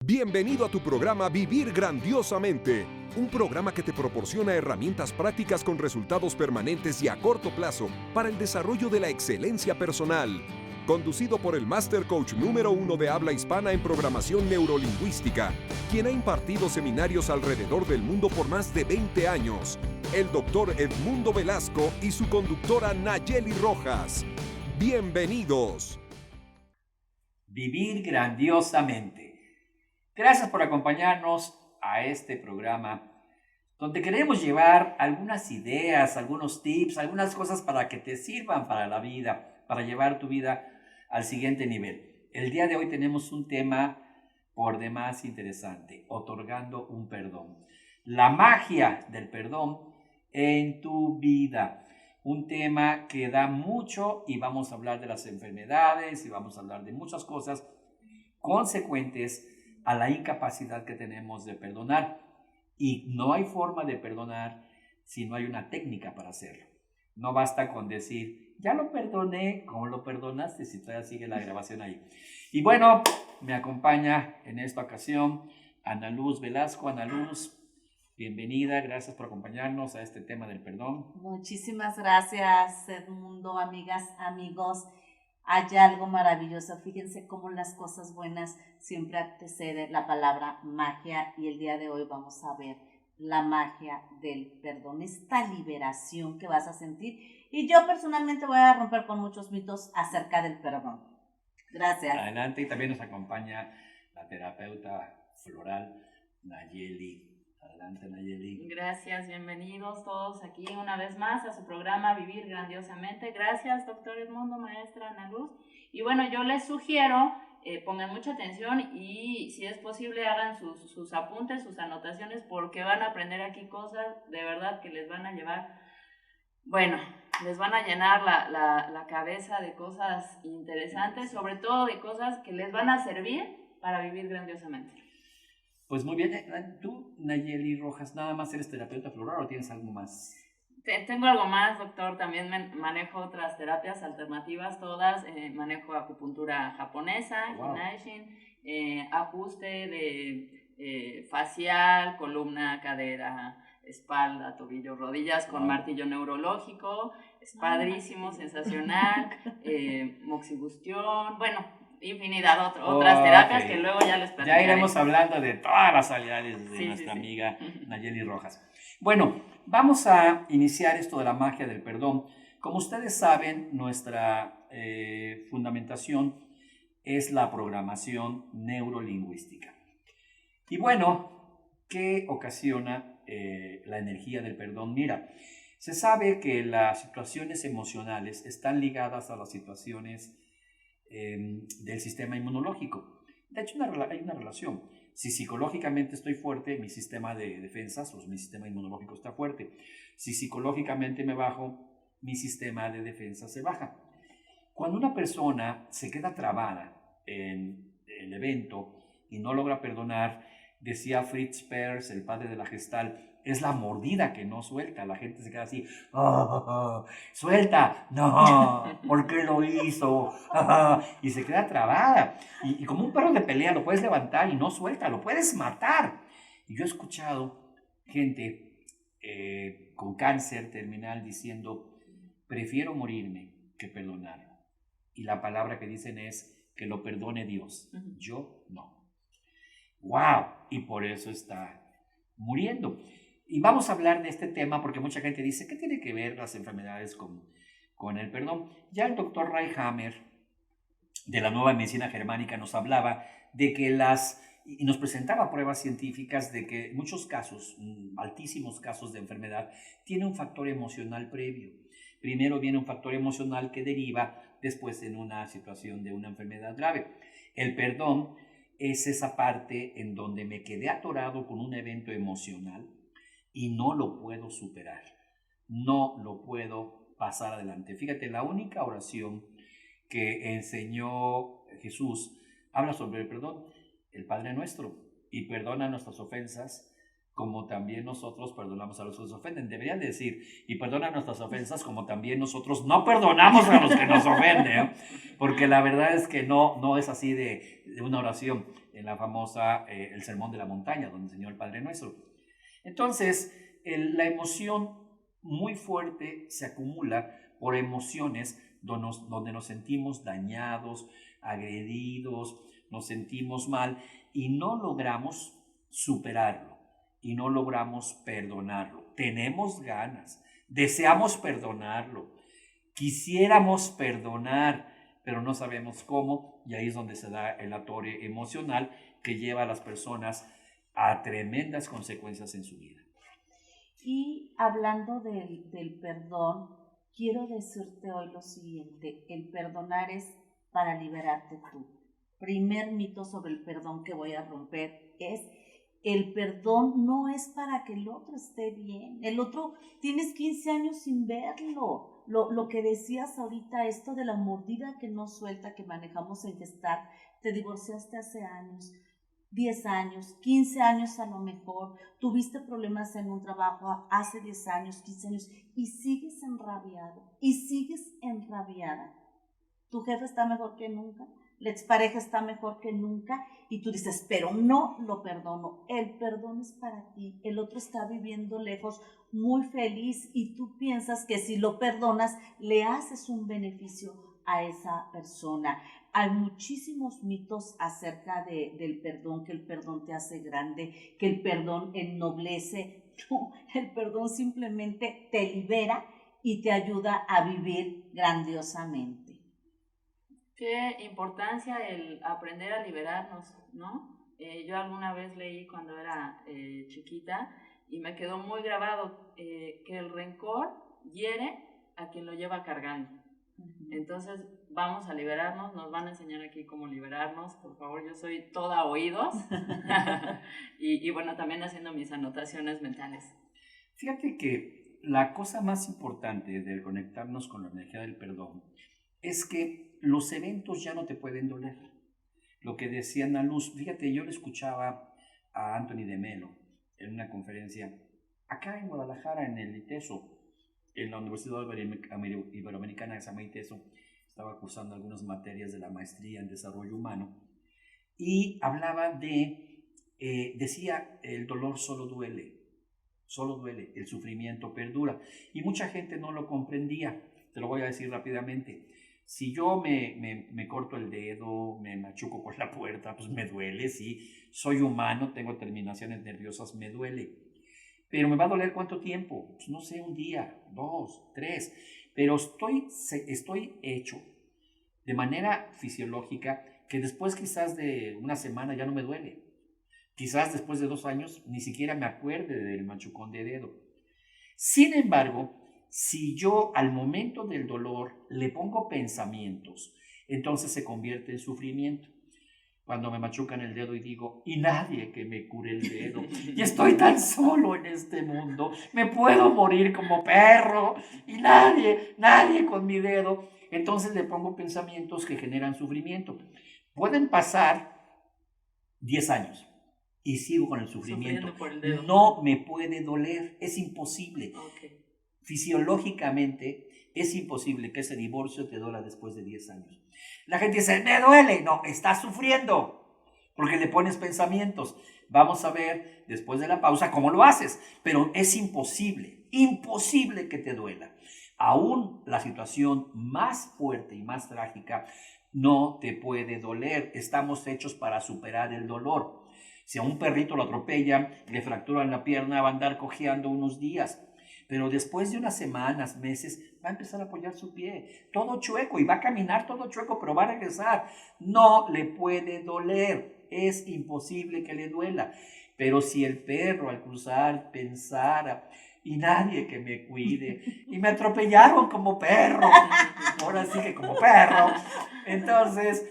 Bienvenido a tu programa Vivir Grandiosamente, un programa que te proporciona herramientas prácticas con resultados permanentes y a corto plazo para el desarrollo de la excelencia personal. Conducido por el Master Coach número 1 de habla hispana en programación neurolingüística, quien ha impartido seminarios alrededor del mundo por más de 20 años, el Dr. Edmundo Velasco y su conductora Nayeli Rojas. Bienvenidos. Vivir Grandiosamente. Gracias por acompañarnos a este programa donde queremos llevar algunas ideas, algunos tips, algunas cosas para que te sirvan para la vida, para llevar tu vida al siguiente nivel. El día de hoy tenemos un tema por demás interesante, otorgando un perdón. La magia del perdón en tu vida. Un tema que da mucho y vamos a hablar de las enfermedades y vamos a hablar de muchas cosas consecuentes a la incapacidad que tenemos de perdonar. Y no hay forma de perdonar si no hay una técnica para hacerlo. No basta con decir, ya lo perdoné, ¿cómo lo perdonaste? Si todavía sigue la grabación ahí. Y bueno, me acompaña en esta ocasión Ana Luz Velasco. Ana Luz, bienvenida, gracias por acompañarnos a este tema del perdón. Muchísimas gracias, Edmundo, amigas, amigos. Hay algo maravilloso. Fíjense cómo las cosas buenas siempre antecede la palabra magia, y el día de hoy vamos a ver la magia del perdón, esta liberación que vas a sentir. Y yo personalmente voy a romper con muchos mitos acerca del perdón. Gracias. Adelante, y también nos acompaña la terapeuta floral Nayeli. Adelante, Nayeli. Gracias, bienvenidos todos aquí una vez más a su programa Vivir Grandiosamente. Gracias, doctor Edmundo, maestra Ana Luz. Y bueno, yo les sugiero, pongan mucha atención y si es posible hagan sus apuntes, sus anotaciones, porque van a aprender aquí cosas de verdad que les van a llevar, bueno, les van a llenar la cabeza de cosas interesantes, sobre todo de cosas que les van a servir para vivir grandiosamente. Pues muy bien, tú, Nayeli Rojas, ¿nada más eres terapeuta floral o tienes algo más? Tengo algo más, doctor. También manejo otras terapias alternativas, todas. Manejo acupuntura japonesa, Wow. Hinai-shin, ajuste de facial, columna, cadera, espalda, tobillo, rodillas con martillo neurológico. Es padrísimo, sensacional. Moxibustión, bueno, infinidad otras terapias que luego ya les platicaré. Ya iremos hablando de todas las habilidades de nuestra amiga Nayeli Rojas. Bueno, vamos a iniciar esto de la magia del perdón. Como ustedes saben, nuestra fundamentación es la programación neurolingüística. Y bueno, ¿qué ocasiona la energía del perdón? Mira, se sabe que las situaciones emocionales están ligadas a las situaciones del sistema inmunológico. De hecho, hay una relación. Si psicológicamente estoy fuerte, mi sistema de defensas o mi sistema inmunológico está fuerte. Si psicológicamente me bajo, mi sistema de defensas se baja. Cuando una persona se queda trabada en el evento y no logra perdonar, decía Fritz Perls, el padre de la Gestalt, es la mordida que no suelta. La gente se queda así, suelta, no, ¿por qué lo hizo? Y se queda trabada. Y como un perro de pelea lo puedes levantar y no suelta, lo puedes matar. Y yo he escuchado gente con cáncer terminal diciendo, prefiero morirme que perdonarlo. Y la palabra que dicen es que lo perdone Dios, yo no. ¡Wow! Y por eso está muriendo. Y vamos a hablar de este tema porque mucha gente dice, ¿qué tiene que ver las enfermedades con el perdón? Ya el doctor Reichhammer, de la nueva medicina germánica, nos hablaba de que y nos presentaba pruebas científicas de que muchos casos, altísimos casos de enfermedad, tiene un factor emocional previo. Primero viene un factor emocional que deriva después en una situación de una enfermedad grave. El perdón es esa parte en donde me quedé atorado con un evento emocional y no lo puedo superar, no lo puedo pasar adelante. Fíjate, la única oración que enseñó Jesús habla sobre el perdón, el Padre Nuestro, y perdona nuestras ofensas como también nosotros perdonamos a los que nos ofenden. Deberían decir, y perdona nuestras ofensas como también nosotros no perdonamos a los que nos ofenden, ¿eh? Porque la verdad es que no es así de una oración. en la famosa, el Sermón de la Montaña, donde enseñó el Padre Nuestro. Entonces, la emoción muy fuerte se acumula por emociones donde nos sentimos dañados, agredidos, nos sentimos mal y no logramos superarlo y no logramos perdonarlo. Tenemos ganas, deseamos perdonarlo, quisiéramos perdonar, pero no sabemos cómo, y ahí es donde se da el atore emocional que lleva a las personas a tremendas consecuencias en su vida. Y hablando del perdón, quiero decirte hoy lo siguiente: el perdonar es para liberarte tú. Primer mito sobre el perdón que voy a romper es: el perdón no es para que el otro esté bien. El otro, tienes 15 años sin verlo. Lo que decías ahorita, esto de la mordida que no suelta, que manejamos en Gestalt, te divorciaste hace años, 10 años, 15 años a lo mejor, tuviste problemas en un trabajo hace 10 años, 15 años, y sigues enrabiado, y sigues enrabiada. Tu jefe está mejor que nunca, la expareja está mejor que nunca, y tú dices, pero no lo perdono. El perdón es para ti, el otro está viviendo lejos, muy feliz, y tú piensas que si lo perdonas, le haces un beneficio a esa persona. Hay muchísimos mitos acerca del perdón, que el perdón te hace grande, que el perdón ennoblece. No, el perdón simplemente te libera y te ayuda a vivir grandiosamente. Qué importancia el aprender a liberarnos, ¿no? Yo alguna vez leí cuando era chiquita y me quedó muy grabado que el rencor hiere a quien lo lleva cargando. Entonces vamos a liberarnos, nos van a enseñar aquí cómo liberarnos, por favor, yo soy toda oídos y bueno, también haciendo mis anotaciones mentales. Fíjate que la cosa más importante del conectarnos con la energía del perdón es que los eventos ya no te pueden doler. Lo que decía Ana Luz, fíjate, yo le escuchaba a Anthony de Melo en una conferencia acá en Guadalajara, en el ITESO, en la Universidad Iberoamericana de San ITESO. Estaba cursando algunas materias de la maestría en desarrollo humano y hablaba decía, el dolor solo duele, el sufrimiento perdura. Y mucha gente no lo comprendía. Te lo voy a decir rápidamente. Si yo me corto el dedo, me machuco con la puerta, pues me duele, sí. Soy humano, tengo terminaciones nerviosas, me duele. Pero me va a doler ¿cuánto tiempo? Pues no sé, un día, 2, 3. Pero estoy hecho de manera fisiológica que después quizás de una semana ya no me duele. Quizás después de 2 años ni siquiera me acuerde del machucón de dedo. Sin embargo, si yo al momento del dolor le pongo pensamientos, entonces se convierte en sufrimiento. Cuando me machucan el dedo y digo, y nadie que me cure el dedo, y estoy tan solo en este mundo, me puedo morir como perro, y nadie con mi dedo, entonces le pongo pensamientos que generan sufrimiento. Pueden pasar 10 años y sigo con el sufrimiento. Por el dedo. No me puede doler, es imposible. Okay. Fisiológicamente es imposible que ese divorcio te duela después de 10 años. La gente dice, me duele. No, estás sufriendo porque le pones pensamientos. Vamos a ver después de la pausa cómo lo haces, pero es imposible que te duela. Aún la situación más fuerte y más trágica no te puede doler. Estamos hechos para superar el dolor. Si a un perrito lo atropellan, le fracturan la pierna, va a andar cojeando unos días. Pero después de unas semanas, meses, va a empezar a apoyar su pie, todo chueco, y va a caminar todo chueco, pero va a regresar. No le puede doler, es imposible que le duela. Pero si el perro al cruzar pensara, y nadie que me cuide, y me atropellaron como perro, ahora sí que como perro, entonces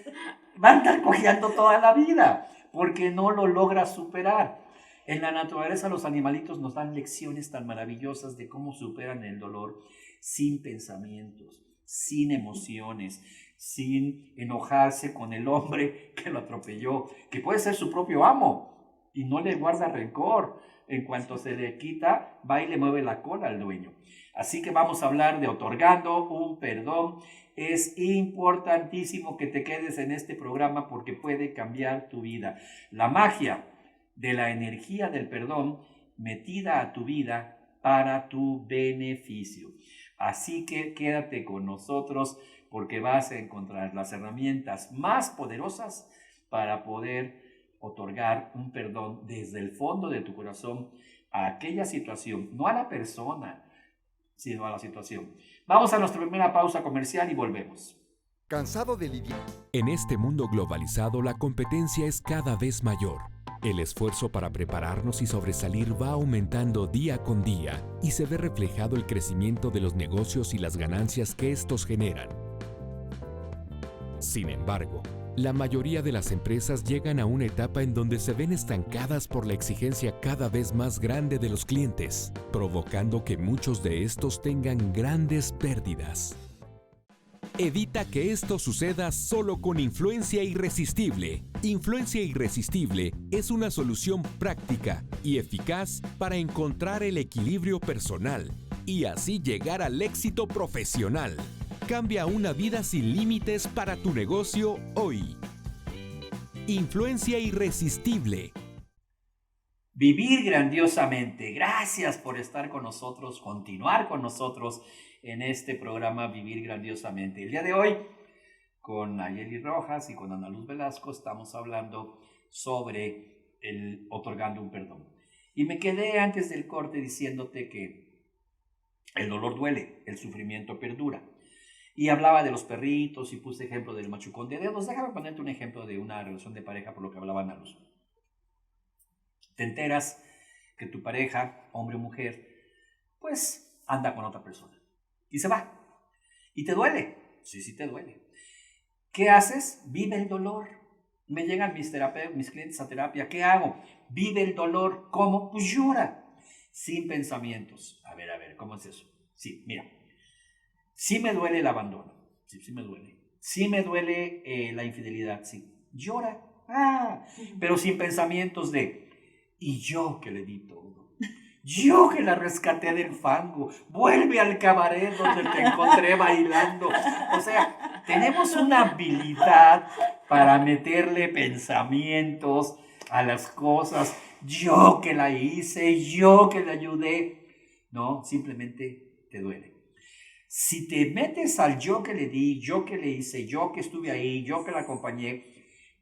va a estar cojeando toda la vida, porque no lo logra superar. En la naturaleza los animalitos nos dan lecciones tan maravillosas de cómo superan el dolor sin pensamientos, sin emociones, sin enojarse con el hombre que lo atropelló, que puede ser su propio amo y no le guarda rencor. En cuanto se le quita, va y le mueve la cola al dueño. Así que vamos a hablar de otorgando un perdón es importantísimo que te quedes en este programa porque puede cambiar tu vida. La magia de la energía del perdón metida a tu vida para tu beneficio. Así que quédate con nosotros porque vas a encontrar las herramientas más poderosas para poder otorgar un perdón desde el fondo de tu corazón a aquella situación, no a la persona, sino a la situación. Vamos a nuestra primera pausa comercial y volvemos. ¿Cansado de lidiar? En este mundo globalizado, la competencia es cada vez mayor. El esfuerzo para prepararnos y sobresalir va aumentando día con día y se ve reflejado el crecimiento de los negocios y las ganancias que estos generan. Sin embargo, la mayoría de las empresas llegan a una etapa en donde se ven estancadas por la exigencia cada vez más grande de los clientes, provocando que muchos de estos tengan grandes pérdidas. Evita que esto suceda solo con Influencia Irresistible. Influencia Irresistible es una solución práctica y eficaz para encontrar el equilibrio personal y así llegar al éxito profesional. Cambia una vida sin límites para tu negocio hoy. Influencia Irresistible. Vivir grandiosamente. Gracias por estar con nosotros, continuar con nosotros en este programa Vivir Grandiosamente. El día de hoy, con Nayeli Rojas y con Ana Luz Velasco, estamos hablando sobre el otorgando un perdón. Y me quedé antes del corte diciéndote que el dolor duele, el sufrimiento perdura. Y hablaba de los perritos y puse ejemplo del machucón de dedos. Déjame ponerte un ejemplo de una relación de pareja por lo que hablaba Ana Luz. Te enteras que tu pareja, hombre o mujer, pues anda con otra persona y se va. Y te duele. Sí, te duele. ¿Qué haces? Vive el dolor. Me llegan mis clientes a terapia. ¿Qué hago? Vive el dolor. ¿Cómo? Pues llora. Sin pensamientos. A ver, ¿cómo es eso? Sí, mira. Sí me duele el abandono. Sí me duele. Sí me duele la infidelidad. Sí. Llora. Pero sin pensamientos de, y yo que le di todo. Yo que la rescaté del fango. Vuelve al cabaret donde te encontré bailando. O sea, tenemos una habilidad para meterle pensamientos a las cosas. Yo que la hice, yo que la ayudé. No, simplemente te duele. Si te metes al yo que le di, yo que le hice, yo que estuve ahí, yo que la acompañé,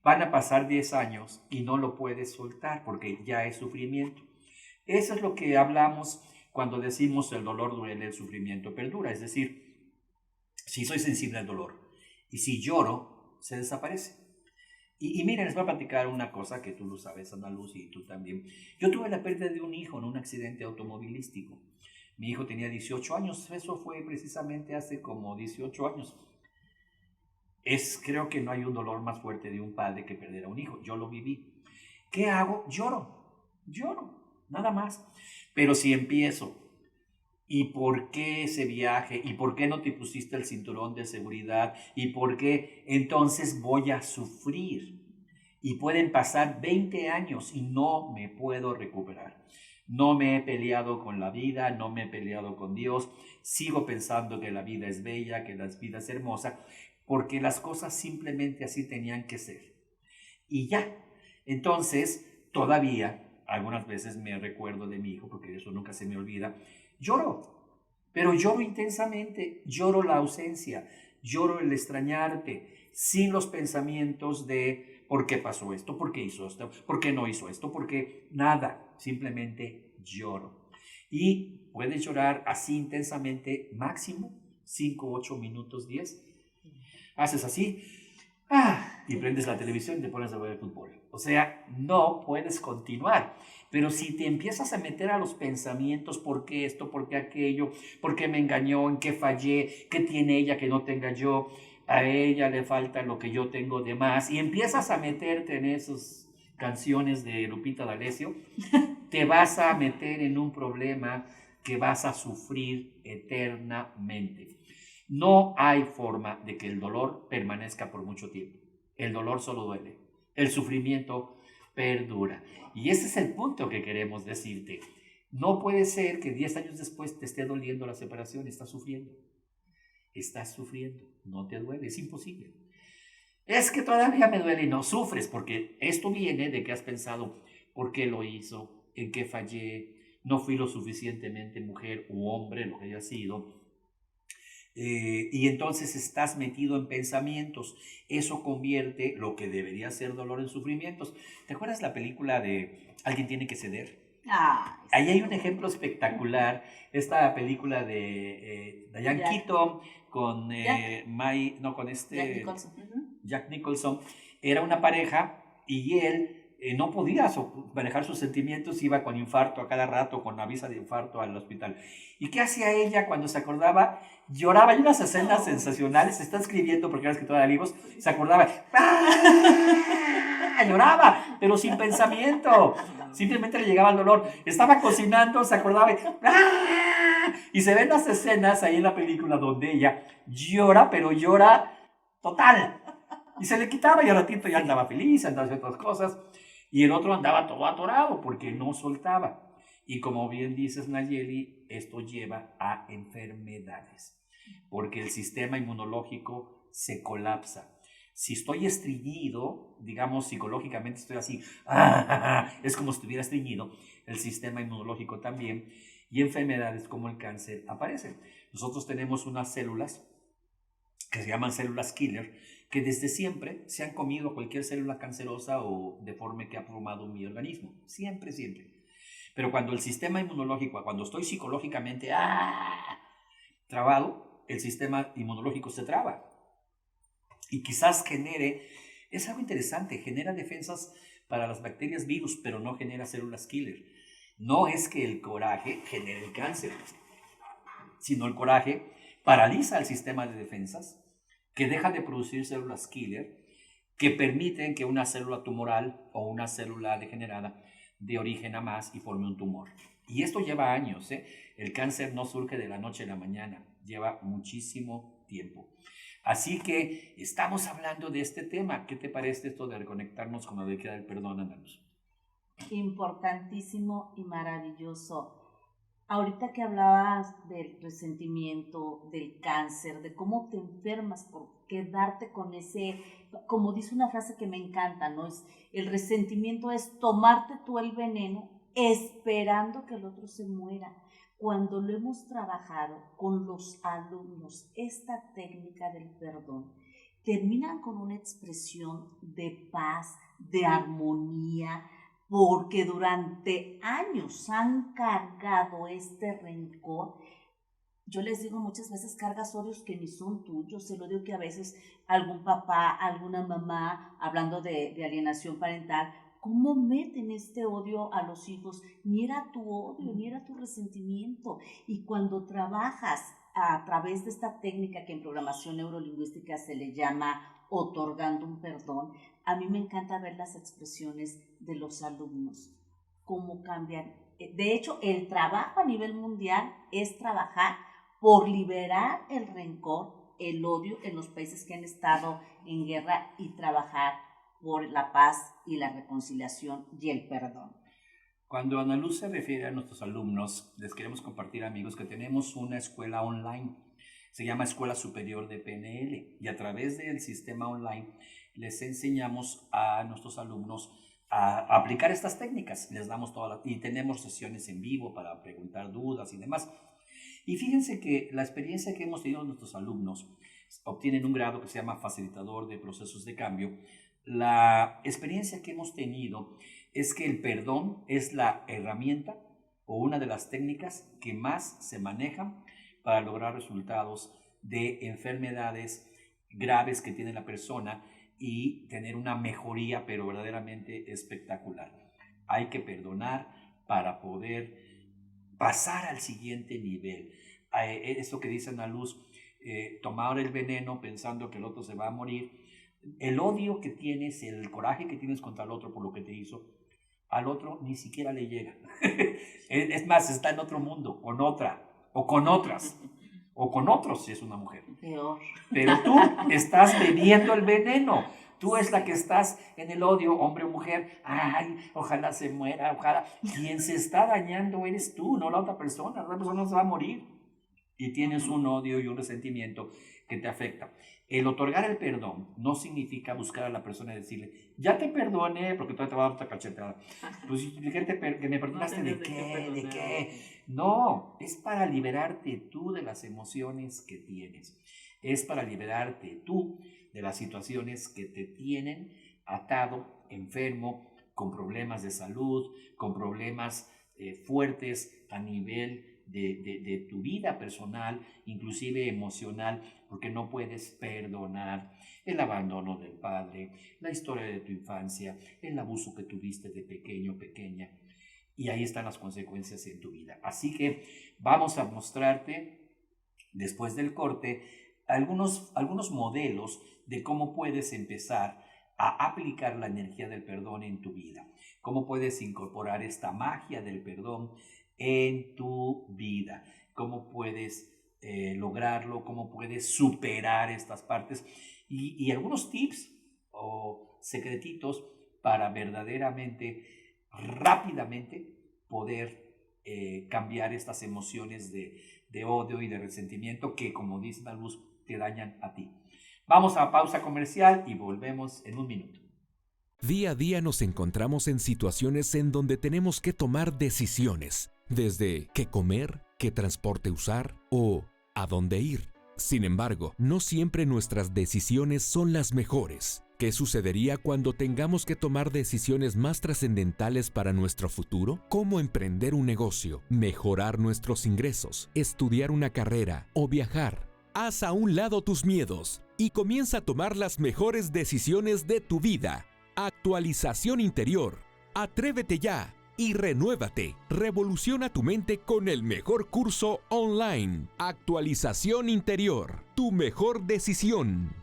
van a pasar 10 años y no lo puedes soltar porque ya es sufrimiento. Eso es lo que hablamos cuando decimos el dolor duele, el sufrimiento perdura. Es decir, si soy sensible al dolor y si lloro, se desaparece. Y miren, les voy a platicar una cosa que tú lo sabes, Ana Luz, y tú también. Yo tuve la pérdida de un hijo en un accidente automovilístico. Mi hijo tenía 18 años, eso fue precisamente hace como 18 años. Creo que no hay un dolor más fuerte de un padre que perder a un hijo. Yo lo viví. ¿Qué hago? Lloro, nada más. Pero si empiezo, ¿y por qué ese viaje? ¿Y por qué no te pusiste el cinturón de seguridad? ¿Y por qué? Entonces voy a sufrir. Y pueden pasar 20 años y no me puedo recuperar. No me he peleado con la vida, no me he peleado con Dios. Sigo pensando que la vida es bella, que la vida es hermosa, porque las cosas simplemente así tenían que ser. Y ya. Entonces, todavía, algunas veces me recuerdo de mi hijo, porque eso nunca se me olvida. Lloro, pero lloro intensamente. Lloro la ausencia, lloro el extrañarte, sin los pensamientos de ¿por qué pasó esto? ¿Por qué hizo esto? ¿Por qué no hizo esto? ¿Por qué? Nada. Simplemente lloro. Y puedes llorar así intensamente, máximo 5, 8 minutos, 10. Haces así, y prendes la televisión y te pones a ver el fútbol. O sea, no puedes continuar. Pero si te empiezas a meter a los pensamientos, ¿por qué esto? ¿Por qué aquello? ¿Por qué me engañó? ¿En qué fallé? ¿Qué tiene ella que no tenga yo? A ella le falta lo que yo tengo de más. Y empiezas a meterte en esas canciones de Lupita D'Alessio, te vas a meter en un problema que vas a sufrir eternamente. No hay forma de que el dolor permanezca por mucho tiempo. El dolor solo duele. El sufrimiento perdura. Y ese es el punto que queremos decirte. No puede ser que 10 años después te esté doliendo la separación. Estás sufriendo. Estás sufriendo. no te duele, es imposible. Es que todavía me duele y no sufres, porque esto viene de que has pensado por qué lo hizo, en qué fallé, no fui lo suficientemente mujer u hombre, lo que haya sido. Y entonces estás metido en pensamientos. Eso convierte lo que debería ser dolor en sufrimientos. ¿Te acuerdas la película de Alguien tiene que ceder? Ahí hay un ejemplo espectacular. Esta película de Diane Keaton con Jack Nicholson. Jack Nicholson. Era una pareja y él no podía manejar sus sentimientos, iba con infarto a cada rato, con avisa de infarto al hospital. ¿Y qué hacía ella cuando se acordaba? Lloraba. Hay unas escenas sensacionales, se está escribiendo porque era escritora de libros, se acordaba, ¡ah! Lloraba, pero sin pensamiento, simplemente le llegaba el dolor. Estaba cocinando, se acordaba, ¡ah! Y se ven las escenas ahí en la película donde ella llora, pero llora total. Y se le quitaba y al ratito ya andaba feliz, andaba haciendo otras cosas. Y el otro andaba todo atorado porque no soltaba. Y como bien dices, Nayeli, esto lleva a enfermedades. Porque el sistema inmunológico se colapsa. Si estoy estreñido, digamos psicológicamente estoy así, es como si estuviera estreñido, el sistema inmunológico también. Y enfermedades como el cáncer aparecen. Nosotros tenemos unas células que se llaman células killer, que desde siempre se han comido cualquier célula cancerosa o deforme que ha formado mi organismo. Siempre, siempre. Pero cuando el sistema inmunológico, cuando estoy psicológicamente trabado, el sistema inmunológico se traba. Y quizás genere, es algo interesante, genera defensas para las bacterias virus, pero no genera células killer. No es que el coraje genere el cáncer, sino el coraje paraliza el sistema de defensas, que deja de producir células killer, que permiten que una célula tumoral o una célula degenerada dé origen a más y forme un tumor. Y esto lleva años, ¿eh? El cáncer no surge de la noche a la mañana, lleva muchísimo tiempo. Así que estamos hablando de este tema. ¿Qué te parece esto de reconectarnos con la década del perdón, Ana Luz? Importantísimo y maravilloso. Ahorita que hablabas del resentimiento, del cáncer, de cómo te enfermas por quedarte con ese, como dice una frase que me encanta, ¿no? El resentimiento es tomarte tú el veneno esperando que el otro se muera. Cuando lo hemos trabajado con los alumnos, esta técnica del perdón, terminan con una expresión de paz, de armonía, porque durante años han cargado este rencor. Yo les digo muchas veces, cargas odios que ni son tuyos. Se lo digo que a veces algún papá, alguna mamá, hablando de alienación parental, ¿cómo meten este odio a los hijos? Ni era tu odio, ni era tu resentimiento. Y cuando trabajas a través de esta técnica que en programación neurolingüística se le llama otorgando un perdón, a mí me encanta ver las expresiones de los alumnos, cómo cambian. De hecho, el trabajo a nivel mundial es trabajar por liberar el rencor, el odio en los países que han estado en guerra y trabajar por la paz y la reconciliación y el perdón. Cuando Ana Luz se refiere a nuestros alumnos, les queremos compartir, amigos, que tenemos una escuela online. Se llama Escuela Superior de PNL y a través del sistema online les enseñamos a nuestros alumnos a aplicar estas técnicas. Les damos y tenemos sesiones en vivo para preguntar dudas y demás. Y fíjense que la experiencia que hemos tenido nuestros alumnos obtienen un grado que se llama facilitador de procesos de cambio. La experiencia que hemos tenido es que el perdón es la herramienta o una de las técnicas que más se manejan para lograr resultados de enfermedades graves que tiene la persona y tener una mejoría, pero verdaderamente espectacular. Hay que perdonar para poder pasar al siguiente nivel. Eso que dice Ana Luz, tomar el veneno pensando que el otro se va a morir. El odio que tienes, el coraje que tienes contra el otro por lo que te hizo, al otro ni siquiera le llega. Es más, está en otro mundo, con otra, o con otras, o con otros si es una mujer. Peor. Pero tú estás bebiendo el veneno. Tú es la que estás en el odio, hombre o mujer. Ay, ojalá se muera, ojalá. Quien se está dañando eres tú, no la otra persona. La otra persona se va a morir. y tienes un odio y un resentimiento que te afecta. El otorgar el perdón no significa buscar a la persona y decirle, ya te perdoné, porque todavía te va a dar otra cachetada. Pues, que me perdonaste, ¿de qué? ¿De qué? No, es para liberarte tú de las emociones que tienes. Es para liberarte tú de las situaciones que te tienen atado, enfermo, con problemas de salud, con problemas fuertes a nivel de tu vida personal, inclusive emocional, porque no puedes perdonar el abandono del padre, la historia de tu infancia, el abuso que tuviste de pequeño, pequeña, y ahí están las consecuencias en tu vida. Así que vamos a mostrarte, después del corte, algunos modelos de cómo puedes empezar a aplicar la energía del perdón en tu vida, cómo puedes incorporar esta magia del perdón en tu vida, cómo puedes lograrlo, cómo puedes superar estas partes y algunos tips o secretitos para verdaderamente, rápidamente poder cambiar estas emociones de odio y de resentimiento que, como dice la luz, te dañan a ti. Vamos a pausa comercial y volvemos en un minuto. Día a día nos encontramos en situaciones en donde tenemos que tomar decisiones, desde qué comer, qué transporte usar o a dónde ir. Sin embargo, no siempre nuestras decisiones son las mejores. ¿Qué sucedería cuando tengamos que tomar decisiones más trascendentales para nuestro futuro? ¿Cómo emprender un negocio, mejorar nuestros ingresos, estudiar una carrera o viajar? Haz a un lado tus miedos y comienza a tomar las mejores decisiones de tu vida. Actualización interior. Atrévete ya y renuévate. Revoluciona tu mente con el mejor curso online. Actualización interior. Tu mejor decisión.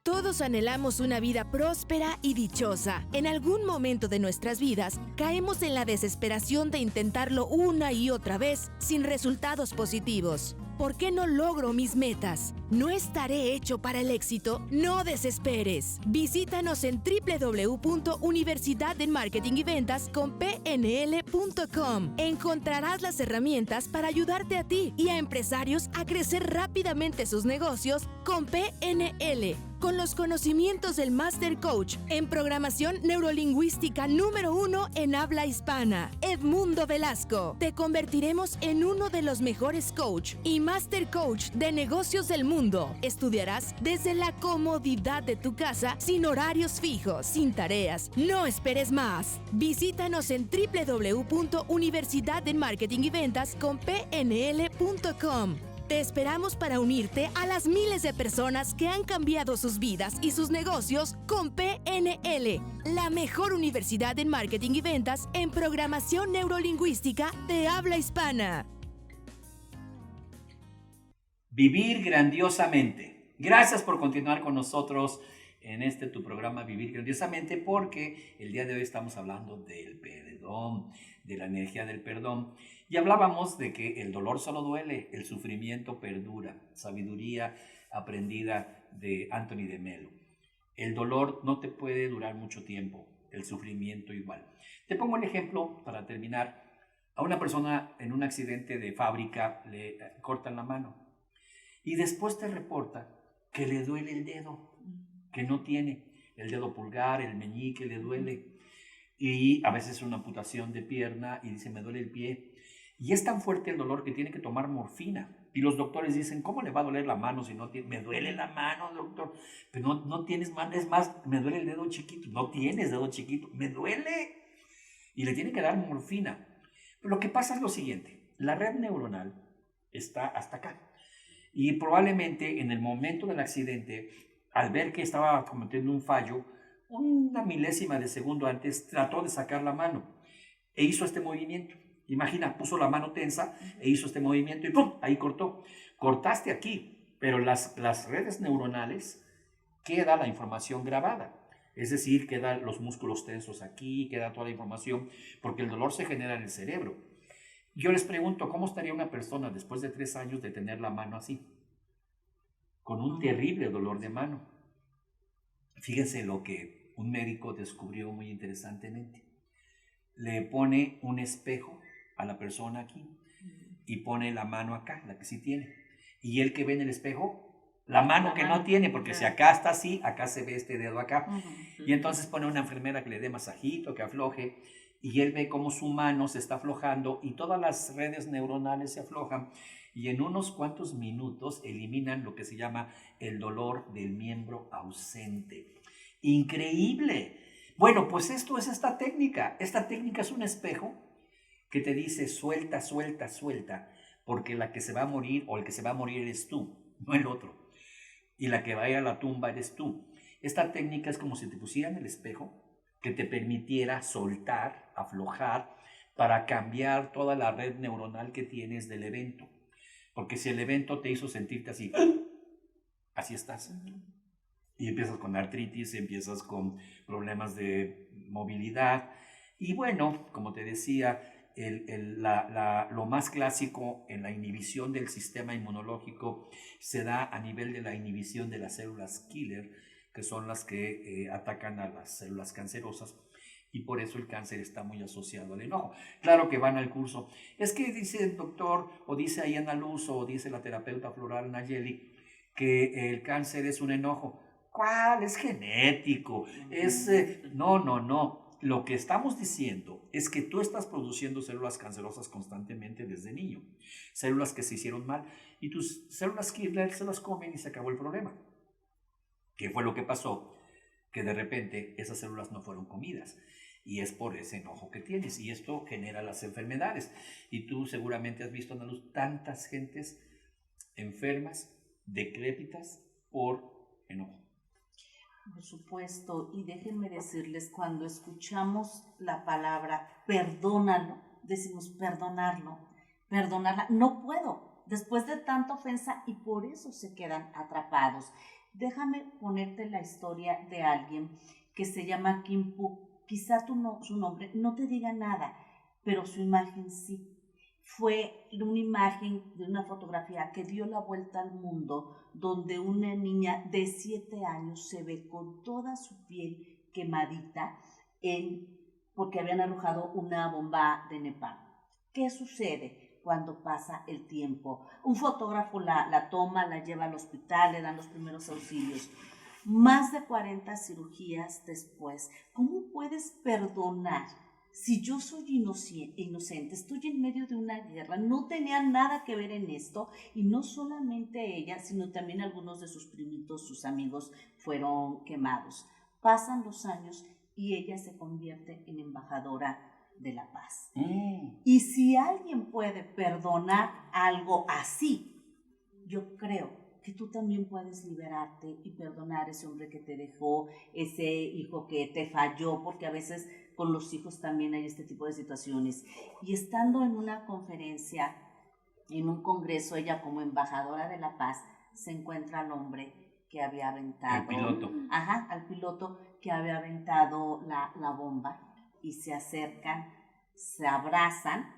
Todos anhelamos una vida próspera y dichosa. En algún momento de nuestras vidas, caemos en la desesperación de intentarlo una y otra vez sin resultados positivos. ¿Por qué no logro mis metas? ¿No estaré hecho para el éxito? No desesperes. Visítanos en www.universidadenmarketingyventas.pnl.com. Encontrarás las herramientas para ayudarte a ti y a empresarios a crecer rápidamente sus negocios con PNL. Con los conocimientos del Master Coach en Programación Neurolingüística número 1 en habla hispana, Edmundo Velasco, te convertiremos en uno de los mejores coach y Master Coach de negocios del mundo. Estudiarás desde la comodidad de tu casa, sin horarios fijos, sin tareas. No esperes más. Visítanos en www.universidadenmarketingyventas.pnl.com. Te esperamos para unirte a las miles de personas que han cambiado sus vidas y sus negocios con PNL, la mejor universidad en marketing y ventas en programación neurolingüística de habla hispana. Vivir grandiosamente. Gracias por continuar con nosotros en tu programa Vivir Grandiosamente, porque el día de hoy estamos hablando del perdón, de la energía del perdón. Y hablábamos de que el dolor solo duele, el sufrimiento perdura. Sabiduría aprendida de Anthony de Melo. El dolor no te puede durar mucho tiempo, el sufrimiento igual. Te pongo el ejemplo para terminar. A una persona en un accidente de fábrica le cortan la mano y después te reporta que le duele el dedo, que no tiene el dedo pulgar, el meñique le duele. Y a veces una amputación de pierna y dice, me duele el pie. Y es tan fuerte el dolor que tiene que tomar morfina. Y los doctores dicen, ¿cómo le va a doler la mano si no tiene? Me duele la mano, doctor. Pero no tienes mano, es más, me duele el dedo chiquito. No tienes dedo chiquito, me duele. Y le tienen que dar morfina. Pero lo que pasa es lo siguiente, la red neuronal está hasta acá. Y probablemente en el momento del accidente, al ver que estaba cometiendo un fallo, una milésima de segundo antes trató de sacar la mano e hizo este movimiento. Imagina, puso la mano tensa e hizo este movimiento y ¡pum! Ahí cortó. Cortaste aquí, pero las redes neuronales queda la información grabada. Es decir, quedan los músculos tensos aquí, queda toda la información, porque el dolor se genera en el cerebro. Yo les pregunto, ¿cómo estaría una persona después de 3 años de tener la mano así? Con un terrible dolor de mano. Fíjense lo que un médico descubrió muy interesantemente. Le pone un espejo a la persona aquí y pone la mano acá, la que sí tiene. Y el que ve en el espejo, la mano que no tiene, porque si acá está así, acá se ve este dedo acá. Y entonces pone una enfermera que le dé masajito, que afloje, y él ve cómo su mano se está aflojando y todas las redes neuronales se aflojan y en unos cuantos minutos eliminan lo que se llama el dolor del miembro ausente. ¡Increíble! Bueno, pues esto es esta técnica. Esta técnica es un espejo que te dice suelta, suelta, suelta, porque la que se va a morir o el que se va a morir eres tú, no el otro. Y la que va a ir a la tumba eres tú. Esta técnica es como si te pusieran el espejo que te permitiera soltar, aflojar, para cambiar toda la red neuronal que tienes del evento. Porque si el evento te hizo sentirte así, así estás. Y empiezas con artritis, empiezas con problemas de movilidad. Y bueno, como te decía, lo más clásico en la inhibición del sistema inmunológico se da a nivel de la inhibición de las células killer, que son las que atacan a las células cancerosas, y por eso el cáncer está muy asociado al enojo. Claro que van al curso. Es que dice el doctor, o dice ahí Ana Luz, o dice la terapeuta floral Nayeli, que el cáncer es un enojo. ¿Cuál? Es genético. No. Lo que estamos diciendo es que tú estás produciendo células cancerosas constantemente desde niño. Células que se hicieron mal, y tus células killer se las comen y se acabó el problema. ¿Qué fue lo que pasó? Que de repente esas células no fueron comidas. Y es por ese enojo que tienes. Y esto genera las enfermedades. Y tú seguramente has visto, Ana Luz, tantas gentes enfermas, decrépitas, por enojo. Por supuesto. Y déjenme decirles, cuando escuchamos la palabra perdónalo, decimos perdonarlo, perdonarla. No puedo, después de tanta ofensa, y por eso se quedan atrapados. Déjame ponerte la historia de alguien que se llama Kim Pu. Quizá su nombre no te diga nada, pero su imagen sí. Fue una imagen de una fotografía que dio la vuelta al mundo, donde una niña de 7 años se ve con toda su piel quemadita porque habían arrojado una bomba de Nepal. ¿Qué sucede cuando pasa el tiempo? Un fotógrafo la toma, la lleva al hospital, le dan los primeros auxilios. Más de 40 cirugías después, ¿cómo puedes perdonar? Si yo soy inocente, estoy en medio de una guerra, no tenía nada que ver en esto, y no solamente ella, sino también algunos de sus primitos, sus amigos, fueron quemados. Pasan los años y ella se convierte en embajadora de la paz. Y si alguien puede perdonar algo así, yo creo que tú también puedes liberarte y perdonar a ese hombre que te dejó, ese hijo que te falló, porque a veces con los hijos también hay este tipo de situaciones. Y estando en una conferencia, en un congreso, ella como embajadora de la paz, se encuentra al hombre que había aventado... El piloto. Ajá, al piloto que había aventado la bomba, y se acercan, se abrazan,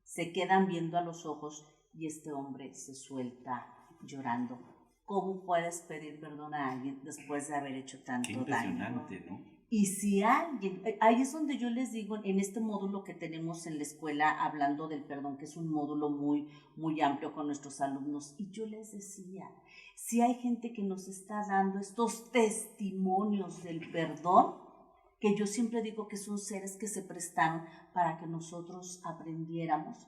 se quedan viendo a los ojos, y este hombre se suelta llorando. ¿Cómo puedes pedir perdón a alguien después de haber hecho tanto daño? Qué impresionante, ¿no? Y si alguien, ahí es donde yo les digo, en este módulo que tenemos en la escuela, hablando del perdón, que es un módulo muy, muy amplio con nuestros alumnos, y yo les decía, si hay gente que nos está dando estos testimonios del perdón, que yo siempre digo que son seres que se prestaron para que nosotros aprendiéramos,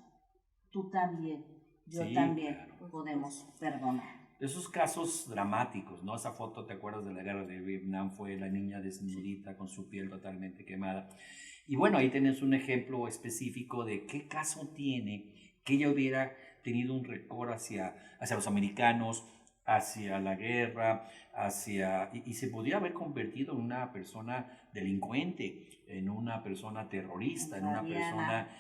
tú también, yo Sí, también, claro. podemos perdonar. Esos casos dramáticos, ¿no? Esa foto, ¿te acuerdas de la guerra de Vietnam? Fue la niña desnudita con su piel totalmente quemada. Y bueno, ahí tenés un ejemplo específico de qué caso tiene que ella hubiera tenido un rencor hacia los americanos, hacia la guerra, y se podría haber convertido en una persona delincuente, en una persona terrorista, en una persona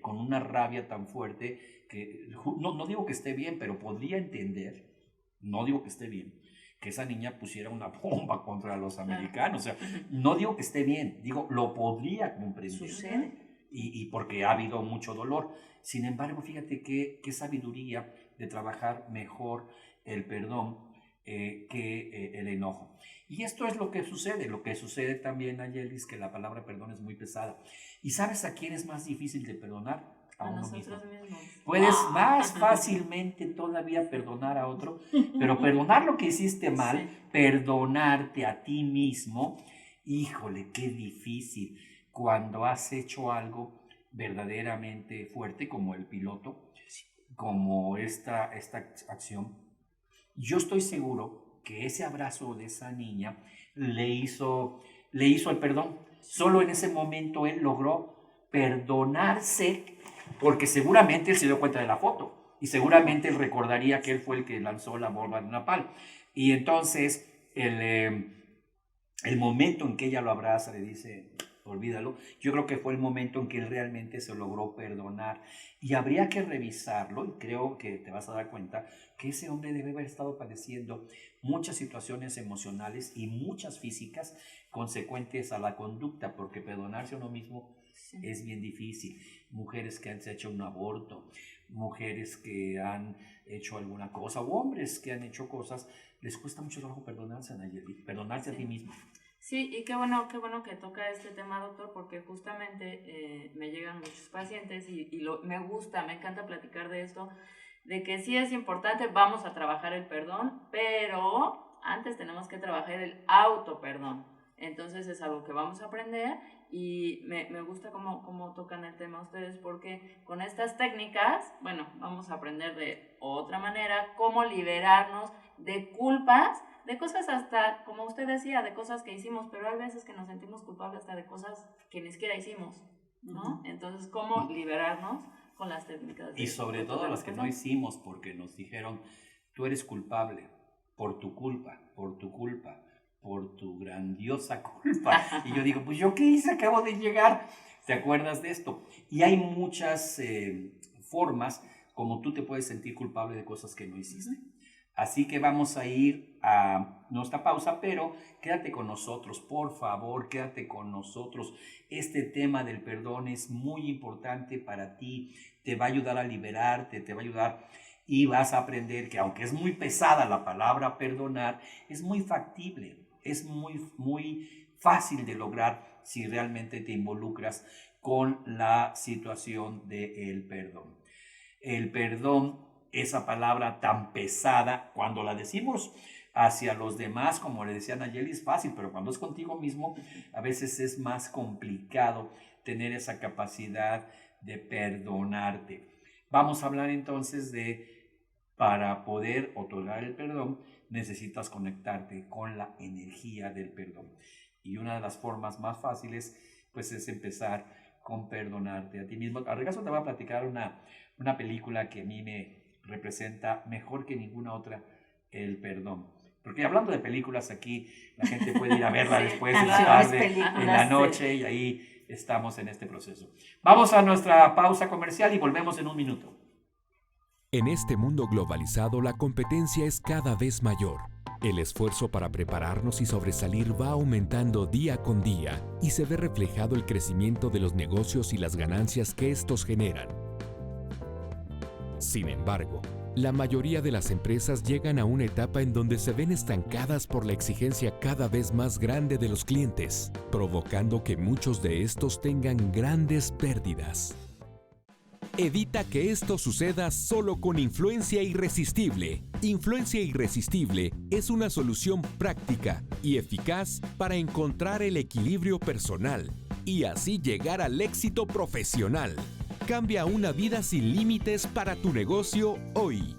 con una rabia tan fuerte que no digo que esté bien, pero podría entender, no digo que esté bien, que esa niña pusiera una bomba contra los americanos. O sea, no digo que esté bien, digo, lo podría comprender. Sucede. Y porque ha habido mucho dolor. Sin embargo, fíjate qué sabiduría de trabajar mejor el perdón que el enojo. Y esto es lo que sucede también, Nayeli, es que la palabra perdón es muy pesada. ¿Y sabes a quién es más difícil de perdonar? a uno nosotros mismo. mismos. Puedes más fácilmente todavía perdonar a otro, pero perdonar lo que hiciste mal, Sí. perdonarte a ti mismo, híjole, qué difícil cuando has hecho algo verdaderamente fuerte como el piloto, como esta acción. Yo estoy seguro que ese abrazo de esa niña le hizo el perdón. Solo en ese momento él logró perdonarse, porque seguramente él se dio cuenta de la foto y seguramente él recordaría que él fue el que lanzó la bomba de napalm. Y entonces el momento en que ella lo abraza, le dice, olvídalo, yo creo que fue el momento en que él realmente se logró perdonar. Y habría que revisarlo, y creo que te vas a dar cuenta que ese hombre debe haber estado padeciendo muchas situaciones emocionales y muchas físicas consecuentes a la conducta, porque perdonarse a uno mismo es bien difícil. Mujeres que han hecho un aborto, mujeres que han hecho alguna cosa, o hombres que han hecho cosas, les cuesta mucho trabajo perdonarse, Nayeli, perdonarse a ti mismo. Sí, y qué bueno que toca este tema, doctor, porque justamente me llegan muchos pacientes me encanta platicar de esto, de que sí es importante, vamos a trabajar el perdón, pero antes tenemos que trabajar el autoperdón. Entonces es algo que vamos a aprender y me gusta cómo tocan el tema ustedes, porque con estas técnicas, bueno, vamos a aprender de otra manera cómo liberarnos de culpas, de cosas hasta, como usted decía, de cosas que hicimos, pero hay veces que nos sentimos culpables hasta de cosas que ni siquiera hicimos, ¿no? Entonces, ¿cómo liberarnos con las técnicas? Y sobre todo las que no hicimos, porque nos dijeron, tú eres culpable por tu culpa, por tu grandiosa culpa. Y yo digo, pues yo qué hice, acabo de llegar. ¿Te acuerdas de esto? Y hay muchas formas como tú te puedes sentir culpable de cosas que no hiciste. Así que vamos a ir a nuestra pausa, pero quédate con nosotros, por favor, quédate con nosotros. Este tema del perdón es muy importante para ti, te va a ayudar a liberarte, te va a ayudar y vas a aprender que aunque es muy pesada la palabra perdonar, es muy factible, es muy fácil de lograr si realmente te involucras con la situación del perdón. El perdón, esa palabra tan pesada, cuando la decimos hacia los demás, como le decía Nayeli, es fácil, pero cuando es contigo mismo, a veces es más complicado tener esa capacidad de perdonarte. Vamos a hablar entonces para poder otorgar el perdón, necesitas conectarte con la energía del perdón. Y una de las formas más fáciles, pues, es empezar con perdonarte a ti mismo. Al regreso te voy a platicar una película que a mí me representa mejor que ninguna otra el perdón. Porque hablando de películas, aquí la gente puede ir a verla después en la tarde, en la noche, y ahí estamos en este proceso. Vamos a nuestra pausa comercial y volvemos en un minuto. En este mundo globalizado, la competencia es cada vez mayor. El esfuerzo para prepararnos y sobresalir va aumentando día con día y se ve reflejado el crecimiento de los negocios y las ganancias que estos generan. Sin embargo, la mayoría de las empresas llegan a una etapa en donde se ven estancadas por la exigencia cada vez más grande de los clientes, provocando que muchos de estos tengan grandes pérdidas. Evita que esto suceda solo con Influencia Irresistible. Influencia Irresistible es una solución práctica y eficaz para encontrar el equilibrio personal y así llegar al éxito profesional. Cambia una vida sin límites para tu negocio hoy.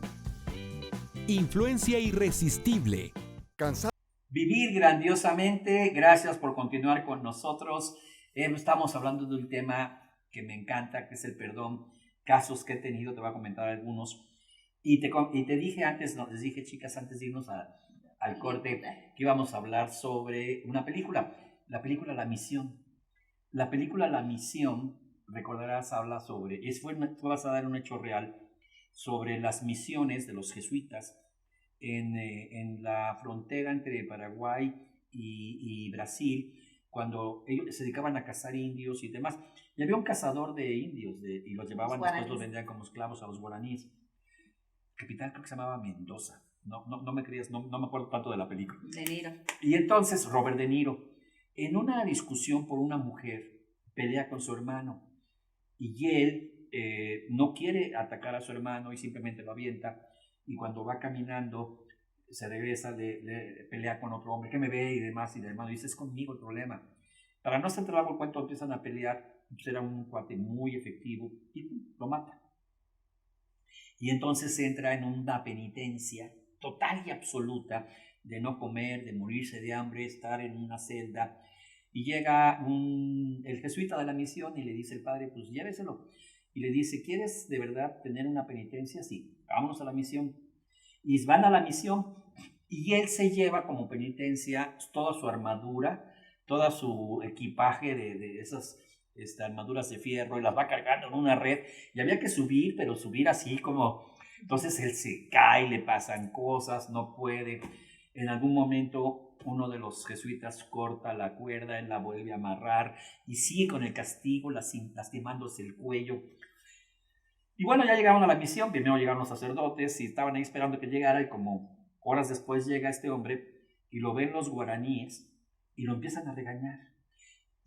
Influencia Irresistible. Vivir grandiosamente. Gracias por continuar con nosotros. Estamos hablando de un tema que me encanta, que es el perdón. Casos que he tenido, te voy a comentar algunos. Y te dije antes, les dije, chicas, antes de irnos al corte, que íbamos a hablar sobre una película. La película La Misión. La película La Misión, recordarás, habla sobre, fue basada en un hecho real, sobre las misiones de los jesuitas en la frontera entre Paraguay y Brasil, cuando ellos se dedicaban a cazar indios y demás. Y había un cazador de indios y los llevaban, después los vendían como esclavos a los guaraníes. Capital creo que se llamaba Mendoza. No me creías, no me acuerdo tanto de la película. De Niro. Y entonces Robert De Niro, en una discusión por una mujer, pelea con su hermano. Y él no quiere atacar a su hermano y simplemente lo avienta, y cuando va caminando se regresa, le pelea con otro hombre que me ve y demás, y el hermano dice, es conmigo el problema. Para no hacer largo el cuento, empiezan a pelear, pues era un cuate muy efectivo y lo mata. Y entonces entra en una penitencia total y absoluta de no comer, de morirse de hambre, estar en una celda. Y llega el jesuita de la misión y le dice el padre, pues lléveselo. Y le dice, ¿quieres de verdad tener una penitencia? Sí, vámonos a la misión. Y van a la misión y él se lleva como penitencia toda su armadura, todo su equipaje de esas armaduras de fierro, y las va cargando en una red, y había que subir, pero subir así como, entonces él se cae, le pasan cosas, no puede. En algún momento uno de los jesuitas corta la cuerda, él la vuelve a amarrar y sigue con el castigo, lastimándose el cuello. Y bueno, ya llegaron a la misión, primero llegaron los sacerdotes y estaban ahí esperando que llegara, y como horas después llega este hombre y lo ven los guaraníes y lo empiezan a regañar.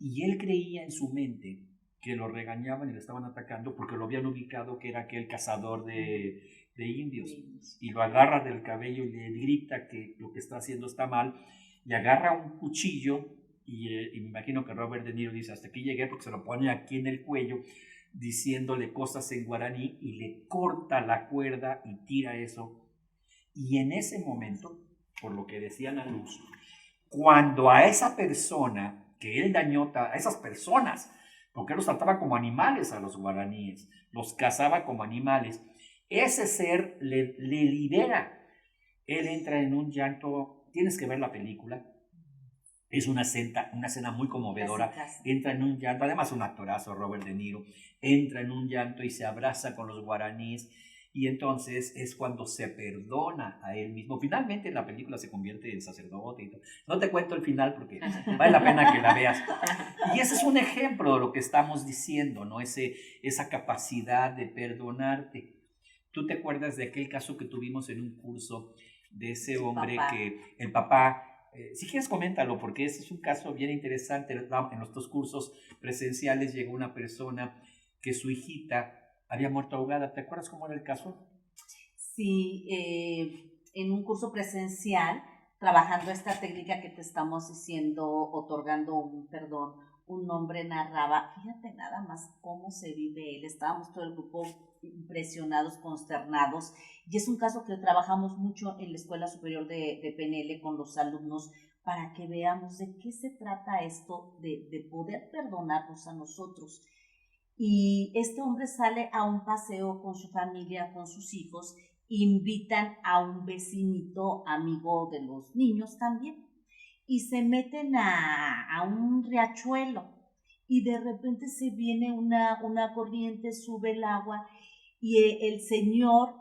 Y él creía en su mente que lo regañaban y le estaban atacando porque lo habían ubicado que era aquel cazador de indios. Y lo agarra del cabello y le grita que lo que está haciendo está mal, y agarra un cuchillo y me imagino que Robert De Niro dice, hasta aquí llegué, porque se lo pone aquí en el cuello diciéndole cosas en guaraní, y le corta la cuerda y tira eso. Y en ese momento, por lo que decía la luz, cuando a esa persona que él dañó, a esas personas, porque él los trataba como animales a los guaraníes, los cazaba como animales, ese ser le libera. Él entra en un llanto, tienes que ver la película, es una escena muy conmovedora. Entra en un llanto, además un actorazo, Robert De Niro, entra en un llanto y se abraza con los guaraníes, y entonces es cuando se perdona a él mismo. Finalmente en la película se convierte en sacerdote y todo. No te cuento el final porque vale la pena que la veas. Y ese es un ejemplo de lo que estamos diciendo, ¿no? Esa capacidad de perdonarte. ¿Tú te acuerdas de aquel caso que tuvimos en un curso de ese hombre que el papá... si quieres, coméntalo, porque ese es un caso bien interesante. En nuestros cursos presenciales llegó una persona que su hijita había muerto ahogada. ¿Te acuerdas cómo era el caso? Sí, en un curso presencial, trabajando esta técnica que te estamos diciendo, otorgando un perdón, un hombre narraba, fíjate nada más cómo se vive él. Estábamos todo el grupo impresionados, consternados, y es un caso que trabajamos mucho en la Escuela Superior de PNL con los alumnos, para que veamos de qué se trata esto de poder perdonarnos a nosotros. Y este hombre sale a un paseo con su familia, con sus hijos, invitan a un vecinito amigo de los niños también, y se meten a un riachuelo, y de repente se viene una corriente, sube el agua, y el señor,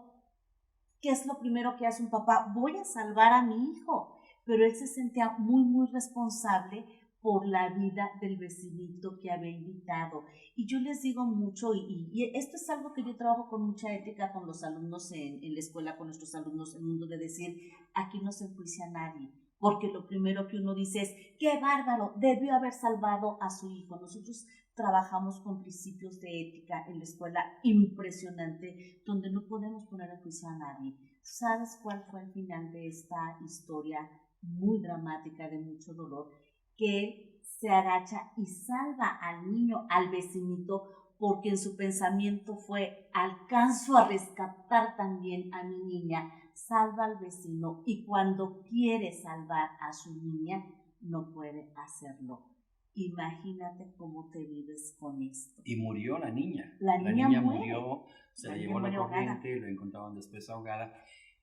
¿qué es lo primero que hace un papá? Voy a salvar a mi hijo, pero él se sentía muy, muy responsable por la vida del vecinito que había invitado. Y yo les digo mucho, y esto es algo que yo trabajo con mucha ética con los alumnos en la escuela, con nuestros alumnos en el mundo, de decir, aquí no se enjuicia a nadie, porque lo primero que uno dice es, ¡qué bárbaro! Debió haber salvado a su hijo. Nosotros trabajamos con principios de ética en la escuela impresionante, donde no podemos poner en juicio a nadie. ¿Sabes cuál fue el final de esta historia muy dramática, de mucho dolor? Que él se agacha y salva al niño, al vecinito, porque en su pensamiento fue, alcanzo a rescatar también a mi niña, salva al vecino, y cuando quiere salvar a su niña, no puede hacerlo. Imagínate cómo te vives con esto. Y murió la niña. La niña murió, se la llevó la corriente, lo encontraron después ahogada.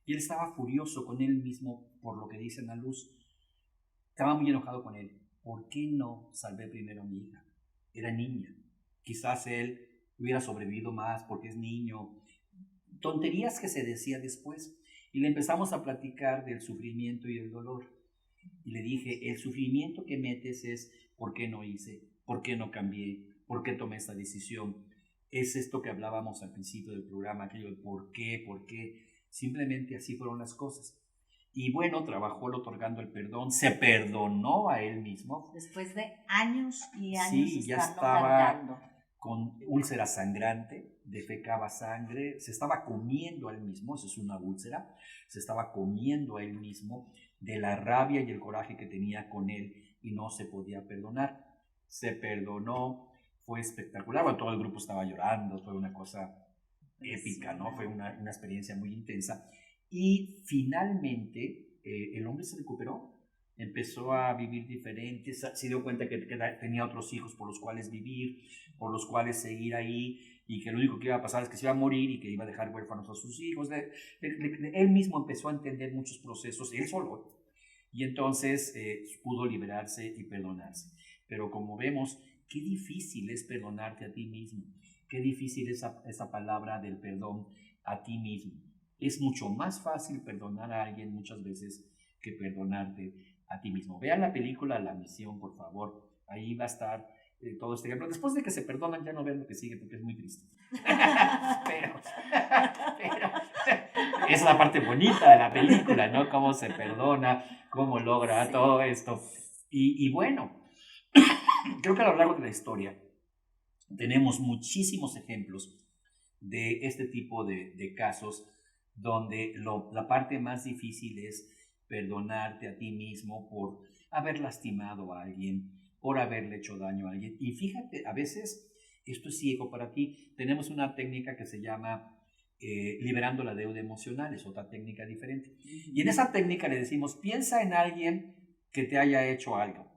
Y él estaba furioso con él mismo por lo que dice la luz. Estaba muy enojado con él. ¿Por qué no salvé primero a mi hija? Era niña. Quizás él hubiera sobrevivido más porque es niño. Tonterías que se decía después. Y le empezamos a platicar del sufrimiento y el dolor. Y le dije, el sufrimiento que metes es ¿por qué no hice? ¿Por qué no cambié? ¿Por qué tomé esta decisión? Es esto que hablábamos al principio del programa, aquello de ¿por qué? ¿Por qué? Simplemente así fueron las cosas. Y bueno, trabajó otorgando el perdón, se perdonó a él mismo. Después de años y años sí, ya estaba cargando. Con úlcera sangrante defecaba sangre, se estaba comiendo a él mismo, eso es una úlcera, se estaba comiendo a él mismo de la rabia y el coraje que tenía con él y no se podía perdonar. Se perdonó, fue espectacular, bueno, todo el grupo estaba llorando, fue una cosa épica, ¿no? Fue una experiencia muy intensa. Y finalmente el hombre se recuperó, empezó a vivir diferente, se dio cuenta que tenía otros hijos por los cuales vivir, por los cuales seguir ahí, y que lo único que iba a pasar es que se iba a morir y que iba a dejar huérfanos a sus hijos. Él mismo empezó a entender muchos procesos, él solo, y entonces pudo liberarse y perdonarse. Pero como vemos, qué difícil es perdonarte a ti mismo, qué difícil es esa palabra del perdón a ti mismo. Es mucho más fácil perdonar a alguien muchas veces que perdonarte a ti mismo. Vean la película La Misión, por favor, ahí va a estar todo este ejemplo. Después de que se perdonan, ya no vean lo que sigue porque es muy triste. pero es la parte bonita de la película, ¿no? Cómo se perdona, cómo logra todo esto. Y bueno, creo que a lo largo de la historia tenemos muchísimos ejemplos de este tipo de casos donde la parte más difícil es perdonarte a ti mismo por haber lastimado a alguien, por haberle hecho daño a alguien. Y fíjate, a veces esto es ciego para ti. Tenemos una técnica que se llama liberando la deuda emocional, es otra técnica diferente. Y en esa técnica le decimos, piensa en alguien que te haya hecho algo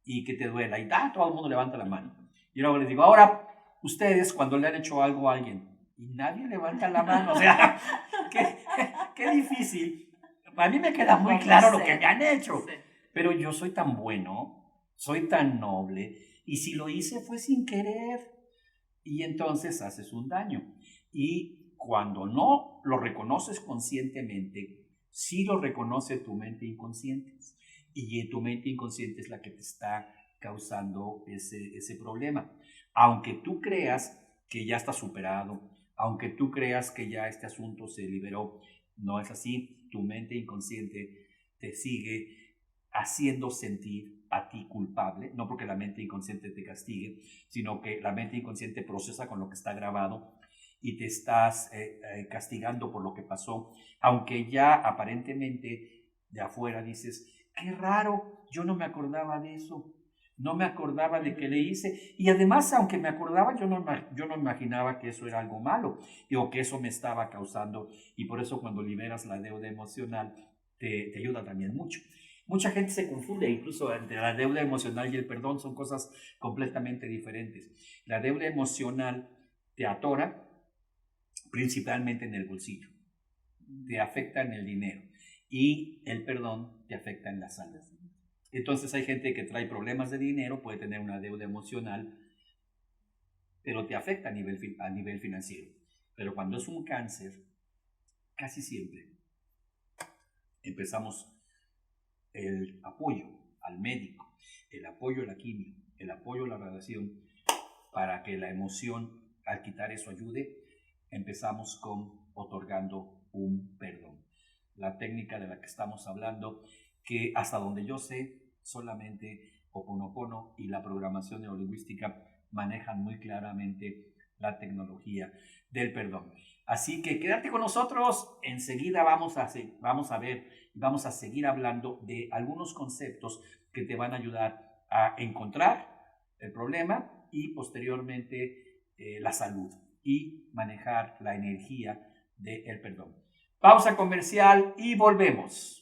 y que te duela. Y todo el mundo levanta la mano. Y luego les digo, ahora, ustedes cuando le han hecho algo a alguien, y nadie levanta la mano, o sea, qué difícil. A mí me queda muy claro lo que me han hecho, pero yo soy tan bueno, soy tan noble, y si lo hice fue sin querer, y entonces haces un daño. Y cuando no lo reconoces conscientemente, sí lo reconoce tu mente inconsciente, y tu mente inconsciente es la que te está causando ese problema. Aunque tú creas que ya está superado, aunque tú creas que ya este asunto se liberó, no es así. Tu mente inconsciente te sigue haciendo sentir a ti culpable, no porque la mente inconsciente te castigue, sino que la mente inconsciente procesa con lo que está grabado y te estás castigando por lo que pasó, aunque ya aparentemente de afuera dices, qué raro, yo no me acordaba de eso, no me acordaba de que le hice, y además aunque me acordaba yo no imaginaba que eso era algo malo o que eso me estaba causando, y por eso cuando liberas la deuda emocional te ayuda también mucho. Mucha gente se confunde incluso entre la deuda emocional y el perdón, son cosas completamente diferentes. La deuda emocional te atora principalmente en el bolsillo, te afecta en el dinero, y el perdón te afecta en la salud. Entonces hay gente que trae problemas de dinero, puede tener una deuda emocional, pero te afecta a nivel financiero. Pero cuando es un cáncer, casi siempre empezamos el apoyo al médico, el apoyo a la quimio, el apoyo a la radiación, para que la emoción, al quitar eso, ayude. Empezamos con otorgando un perdón. La técnica de la que estamos hablando, que hasta donde yo sé, solamente Ho'oponopono y la programación neurolingüística manejan muy claramente la tecnología del perdón. Así que quédate con nosotros, enseguida vamos a ver, vamos a seguir hablando de algunos conceptos que te van a ayudar a encontrar el problema y posteriormente la salud y manejar la energía del perdón. Pausa comercial y volvemos.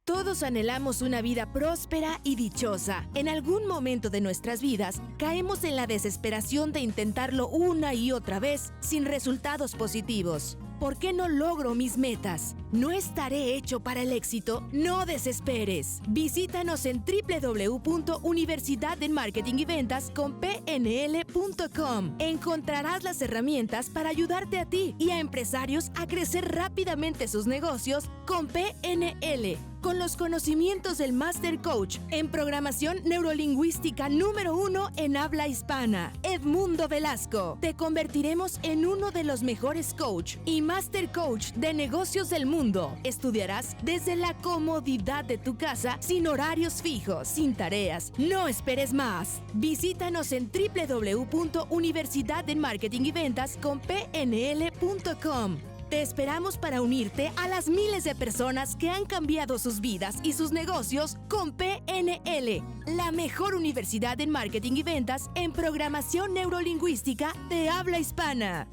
Todos anhelamos una vida próspera y dichosa. En algún momento de nuestras vidas, caemos en la desesperación de intentarlo una y otra vez sin resultados positivos. ¿Por qué no logro mis metas? ¿No estaré hecho para el éxito? No desesperes. Visítanos en www.universidadenmarketingyventas.pnl.com. Encontrarás las herramientas para ayudarte a ti y a empresarios a crecer rápidamente sus negocios con PNL. con los conocimientos del Master Coach en programación neurolingüística número 1 en habla hispana, Edmundo Velasco. Te convertiremos en uno de los mejores coach y Master Coach de negocios del mundo. Estudiarás desde la comodidad de tu casa, sin horarios fijos, sin tareas. No esperes más. Visítanos en www.universidadenmarketingyventas.pnl.com. Te esperamos para unirte a las miles de personas que han cambiado sus vidas y sus negocios con PNL, la mejor universidad en marketing y ventas en programación neurolingüística de habla hispana.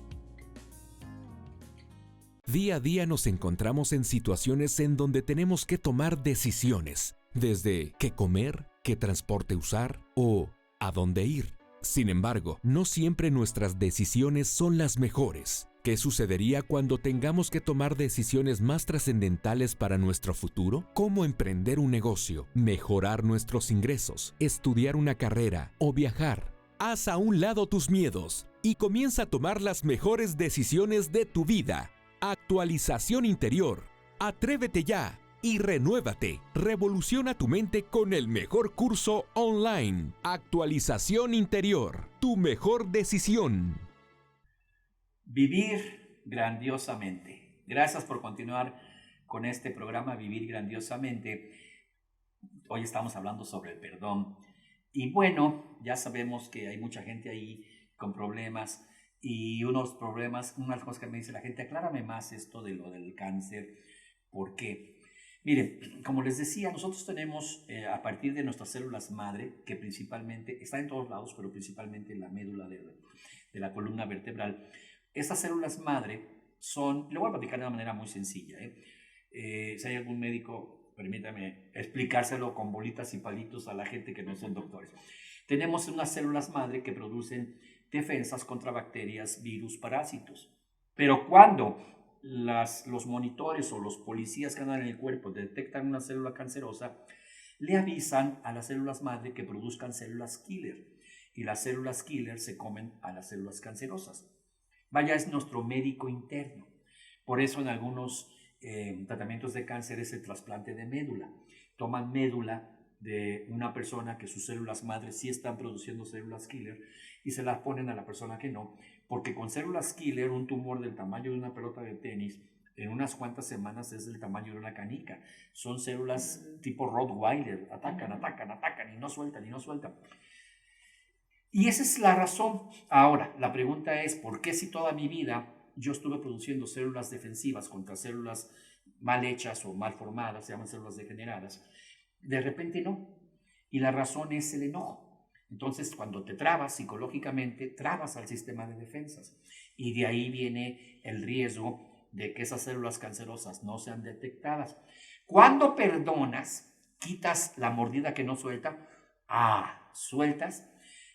Día a día nos encontramos en situaciones en donde tenemos que tomar decisiones, desde qué comer, qué transporte usar o a dónde ir. Sin embargo, no siempre nuestras decisiones son las mejores. ¿Qué sucedería cuando tengamos que tomar decisiones más trascendentales para nuestro futuro? ¿Cómo emprender un negocio, mejorar nuestros ingresos, estudiar una carrera o viajar? Haz a un lado tus miedos y comienza a tomar las mejores decisiones de tu vida. Actualización interior. Atrévete ya y renuévate. Revoluciona tu mente con el mejor curso online. Actualización interior. Tu mejor decisión. Vivir grandiosamente. Gracias por continuar con este programa Vivir Grandiosamente. Hoy estamos hablando sobre el perdón. Y bueno, ya sabemos que hay mucha gente ahí con problemas. Y unos problemas, una de las cosas que me dice la gente, aclárame más esto de lo del cáncer. ¿Por qué? Miren, como les decía, nosotros tenemos a partir de nuestras células madre, que principalmente, está en todos lados, pero principalmente en la médula de la columna vertebral. Estas células madre son, lo voy a platicar de una manera muy sencilla. Si hay algún médico, permítame explicárselo con bolitas y palitos a la gente que no son doctores. Tenemos unas células madre que producen defensas contra bacterias, virus, parásitos. Pero cuando los monitores o los policías que andan en el cuerpo detectan una célula cancerosa, le avisan a las células madre que produzcan células killer. Y las células killer se comen a las células cancerosas. Vaya, es nuestro médico interno. Por eso en algunos tratamientos de cáncer es el trasplante de médula. Toman médula de una persona que sus células madres sí están produciendo células killer y se las ponen a la persona que no, porque con células killer un tumor del tamaño de una pelota de tenis en unas cuantas semanas es del tamaño de una canica. Son células tipo Rottweiler, atacan y no sueltan. Y esa es la razón. Ahora, la pregunta es, ¿por qué si toda mi vida yo estuve produciendo células defensivas contra células mal hechas o mal formadas, se llaman células degeneradas, de repente no? Y la razón es el enojo. Entonces, cuando te trabas psicológicamente, trabas al sistema de defensas. Y de ahí viene el riesgo de que esas células cancerosas no sean detectadas. Cuando perdonas, quitas la mordida que no suelta, sueltas,